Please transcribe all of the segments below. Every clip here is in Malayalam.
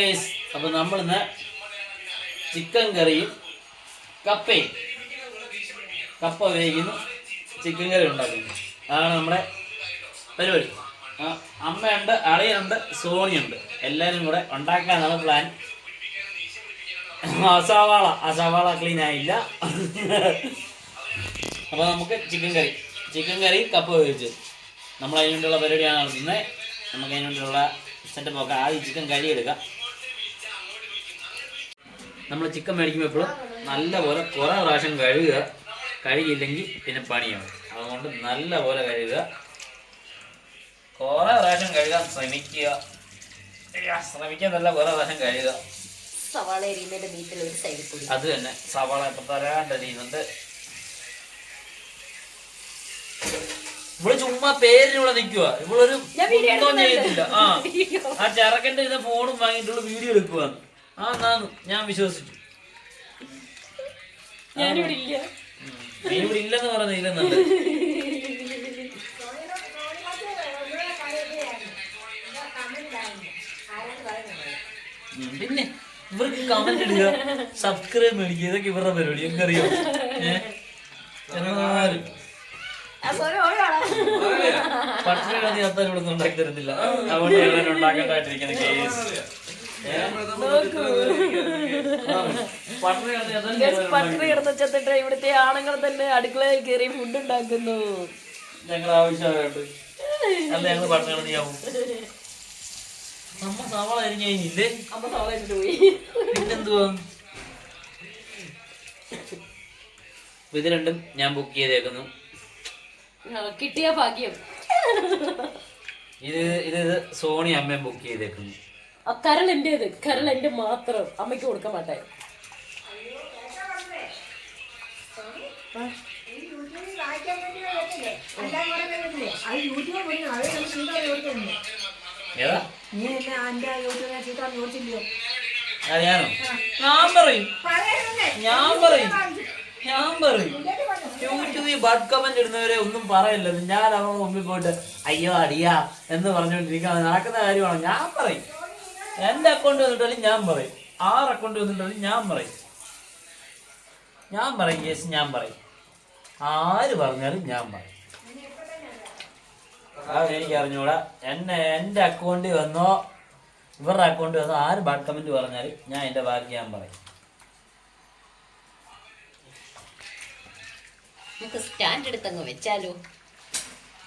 ഗൈസ്, അപ്പോൾ നമ്മളിന്ന് ചിക്കൻ കറിയും കപ്പയും, കപ്പ വേവിക്കുന്നു, ചിക്കൻ കറി ഉണ്ടാക്കുന്നു. അതാണ് നമ്മുടെ പരിപാടി. അമ്മയുണ്ട്, അളിയുണ്ട്, സോണിയുണ്ട്, എല്ലാവരും കൂടെ ഉണ്ടാക്കാനാണ് പ്ലാൻ. സവാള ക്ലീൻ ആയില്ല. അപ്പോൾ നമുക്ക് ചിക്കൻ കറി കപ്പ വേവിച്ച് നമ്മൾ അതിന് വേണ്ടിയുള്ള പരിപാടിയാണ് നടത്തുന്നത്. നമുക്ക് അതിന് വേണ്ടിയുള്ള സെറ്റപ്പ് ഒക്കെ ആദ്യം ചിക്കൻ കഴുകിയെടുക്കാം. നമ്മൾ ചിക്കൻ മേടിക്കുമ്പോൾ എപ്പോഴും നല്ലപോലെ കുറേ പ്രാവശ്യം കഴുകുക. കഴുകിയില്ലെങ്കിൽ പിന്നെ പണിയാണ്. അതുകൊണ്ട് നല്ലപോലെ കഴുകുക, കുറേ പ്രാവശ്യം കഴുകാൻ ശ്രമിക്കുക. ശ്രമിക്കാന്നല്ല, കുറേ പ്രാവശ്യം കഴുകുക. സവാള എരിയുന്നതിന്റെ വീട്ടിൽ ഒരു സൈഡിൽ കൂടി അത് തന്നെ സവാള ഇപ്പം തരാണ്ടരിയുന്നുണ്ട്. ഇവിടെ ചുമ്മാ പേരിനിവിടെ നിൽക്കുക. ഇവളൊരു ചെയ്യുന്നില്ല. ആ ചെറുക്കൻ്റെ ഇരുന്ന ഫോണും വാങ്ങിയിട്ടുള്ള വീഡിയോ എടുക്കുക. ഞാൻ വിശ്വസിച്ചു. ഞാനിവിടെ ഇല്ലെന്ന് പറയുന്നത് ഇല്ലെന്നുണ്ട്. പിന്നെ ഇവർക്ക് കമന്റ് ഇടുക, സബ്സ്ക്രൈബ് മേടിക്കുക, ഇതൊക്കെ ഇവരുടെ പരിപാടി. എനിക്കറിയോ? പട്ടിണി അത്താൻ ഇവിടെ ഉണ്ടാക്കി തരുന്നില്ല. അതുകൊണ്ട് ഞാൻ ഉണ്ടാക്കേണ്ടതായിട്ടിരിക്കുന്ന കേസ്. പട്ടിണി കിടന്ന് ചെത്തിട്ട് ഇവിടുത്തെ ആണുങ്ങൾ തന്നെ അടുക്കളയിൽ കയറി ഫുഡ് ഉണ്ടാക്കുന്നു. ഞങ്ങൾ ആവശ്യമായിട്ട് അല്ല, ഞങ്ങൾ പട്ടിണി കിടന്നിയാവും. അമ്മ സവാള അരിഞ്ഞു കഴിഞ്ഞില്ലേ? അമ്മ സവാള അരിഞ്ഞിട്ട് പോയി. പിന്നെന്തുവാ? ഇത് രണ്ടും ഞാൻ ബുക്ക് ചെയ്തേക്കുന്നു. കിട്ടിയ ഭാഗ്യം. ഇത് സോണി അമ്മ ബുക്ക് ചെയ്തേക്കുന്നു. കരൾ എന്റേത്, കരൾ എന്റെ മാത്രം, അമ്മയ്ക്ക് കൊടുക്കാൻ മാട്ടെ. ഞാൻ പറയും യൂട്യൂബിൽ ബാഡ് കമന്റ് ഇടുന്നവരെ ഒന്നും പറയല്ല. ഞാൻ അവരുടെ മുമ്പിൽ പോയിട്ട് അയ്യോ അടിയാ എന്ന് പറഞ്ഞുകൊണ്ടിരിക്കുകയാണ്. നടക്കുന്ന കാര്യമാണ്. ഞാൻ പറയും. എൻ്റെ അക്കൗണ്ട് വന്നിട്ടാലും ഞാൻ പറയും. 6 അക്കൗണ്ട് വന്നിട്ടാലും ഞാൻ പറയും. യെസ്, ഞാൻ പറയും. ആര് പറഞ്ഞാലും ഞാൻ പറയും. എനിക്ക് അറിഞ്ഞൂടാ. എൻ്റെ അക്കൗണ്ടിൽ വന്നോ ഇവരുടെ അക്കൗണ്ടിൽ വന്നോ ആര് ബാഡ് കമന്റ് പറഞ്ഞാലും ഞാൻ എൻ്റെ ബാക്കി ഞാൻ പറയും. സ്റ്റാൻഡ് എടുത്തങ്ങ് വെച്ചാലോ?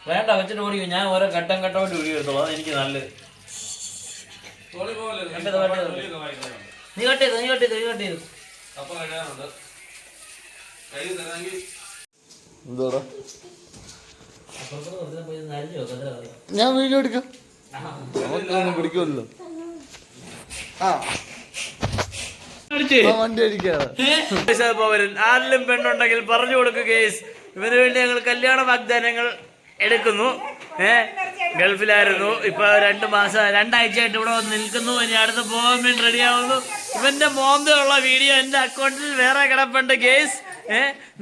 വേണ്ട, വെച്ചിട്ട് ഓടിക്കും. ഞാൻ ഓരോ ഘട്ടമായിട്ട് ഒഴുകി എടുത്തോളൂ. അത് എനിക്ക് നല്ലത്. നീ കട്ട് ചെയ്തു. ഞാൻ വീഡിയോ എടുക്കാം. പിടിക്കുമല്ലോ. ആരിലും പെണ്ണുണ്ടെങ്കിൽ പറഞ്ഞു കൊടുക്കുക കേസ്. ഇവന് വേണ്ടി ഞങ്ങൾ കല്യാണ വാഗ്ദാനങ്ങൾ എടുക്കുന്നു. ഗൾഫിലായിരുന്നു, ഇപ്പൊ 2 ആഴ്ചയായിട്ട് ഇവിടെ വന്ന് നിൽക്കുന്നു. ഇനി അടുത്ത് പോകാൻ വേണ്ടി റെഡിയാവുന്നു. ഇവന്റെ മോന്തയുള്ള വീഡിയോ എന്റെ അക്കൗണ്ടിൽ വേറെ കിടപ്പുണ്ട് കേസ്.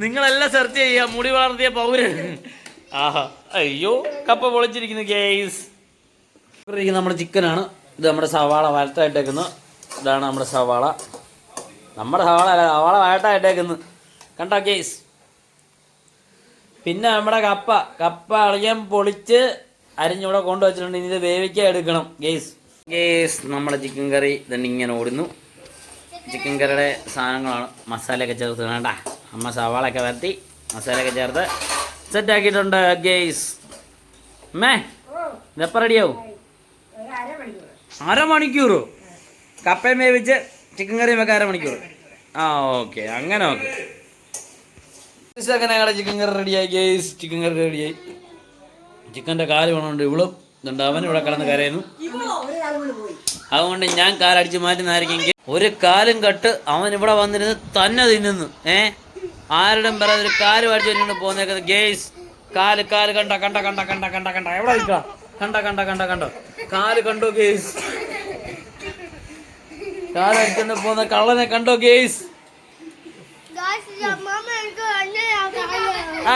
നിങ്ങളെല്ലാം സെർച്ച് ചെയ്യുക, മുടി വളർത്തിയ പൗരൻ. ആഹാ, അയ്യോ, കപ്പ പൊളിച്ചിരിക്കുന്നു കേസ്. നമ്മുടെ ചിക്കനാണ് ഇത്. നമ്മുടെ സവാള വഴറ്റായിട്ടേക്കുന്നു. ഇതാണ് നമ്മുടെ സവാള. സവാള വഴറ്റായിട്ടേക്കുന്നു. കണ്ടോ കേസ്? പിന്നെ നമ്മുടെ കപ്പ അളിയാൻ പൊളിച്ച് അരിഞ്ഞിവിടെ കൊണ്ടുവച്ചിട്ടുണ്ട്. ഇനി ഇത് വേവിക്കാൻ എടുക്കണം ഗേസ്. നമ്മുടെ ചിക്കൻ കറി തന്നെ ഇങ്ങനെ ഓടുന്നു. ചിക്കൻ കറിയുടെ സാധനങ്ങളാണ്. മസാലയൊക്കെ ചേർത്ത് വേണ്ട. അമ്മ സവാളയൊക്കെ വരട്ടി മസാലയൊക്കെ ചേർത്ത് സെറ്റാക്കിയിട്ടുണ്ട് ഗേസ്. അമ്മേ, ഇതെപ്പോൾ റെഡിയാവും? 1/2 മണിക്കൂറോ? കപ്പയും വേവിച്ച് ചിക്കൻ കറിയും വെക്കാൻ 1/2 മണിക്കൂർ. ഓക്കെ, അങ്ങനെ ഓക്കെ. അങ്ങനെ ഞങ്ങളുടെ ചിക്കൻ കറി റെഡിയായി ഗേസ്. ചിക്കൻ കറി റെഡിയായി. ചിക്കൻ്റെ കാല് വേണമുണ്ട്. ഇവളും ഇതുണ്ട്. അവൻ ഇവിടെ കിടന്ന് കരയുന്നു. അതുകൊണ്ട് ഞാൻ കാലടിച്ച് മാറ്റുന്നതായിരിക്കും. ഒരു കാലും കട്ട് അവൻ ഇവിടെ വന്നിരുന്ന് തന്നെ തിന്നുന്നു. ആരുടെയും പറയാതെ ഒരു കാല് അടിച്ചു കഴിഞ്ഞുകൊണ്ട് പോന്നേക്കുന്നത് ഗേസ്. കാല് കണ്ട എവിടെ നിൽക്കാം? കണ്ടോ കാല് കണ്ടോ ഗേസ്? കാലടിച്ചോണ്ട് പോകുന്ന കള്ളനെ കണ്ടോ ഗേസ്?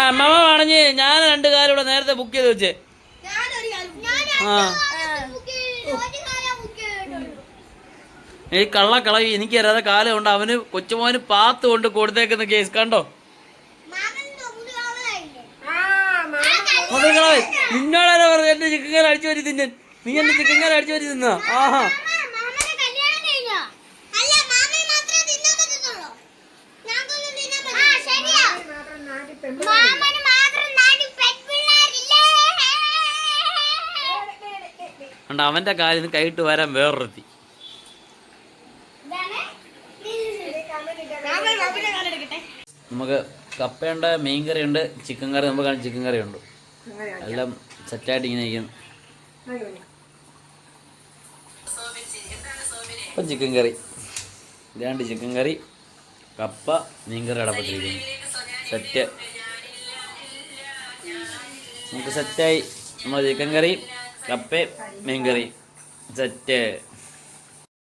അമ്മ പറഞ്ഞ് ഞാൻ 2 കാലം ഇവിടെ നേരത്തെ ബുക്ക് ചെയ്ത് വെച്ചേ. ഈ കള്ളക്കളവി എനിക്കറിയാതെ കാലം കൊണ്ട് അവന് കൊച്ചുമോന് പാത്ത് കൊണ്ട് കൊടുത്തേക്കുന്ന കേസ് കണ്ടോ. കളവൻ നിന്നോടാരാ പറഞ്ഞു എന്റെ ചിക്കൻ കറി അടിച്ചു വരി തിന്നാൻ? നീ എന്റെ ചിക്കൻ കറി അടിച്ചു വരി തിന്നാ? ആഹാ കണ്ട അവന്റെ കാലിൽ നിന്ന് കൈയിട്ട് വരാൻ വേറൊരുത്തി. നമുക്ക് കപ്പയുണ്ട്, മീൻകറിയുണ്ട്, ചിക്കൻ കറി, നമുക്ക് ചിക്കൻ കറിയുണ്ട്, എല്ലാം സെറ്റായിട്ട് ഇങ്ങനെ ഇരിക്കുന്നു. ഇപ്പം ചിക്കൻ കറി, രണ്ട് ചിക്കൻ കറി, കപ്പ, മീൻകറി അടപ്പത്തിരിക്കുന്നു. സെറ്റ്, നമുക്ക് സെറ്റായി. നമ്മൾ ചിക്കൻ കറി, കപ്പ, മീൻകറി സെറ്റ്.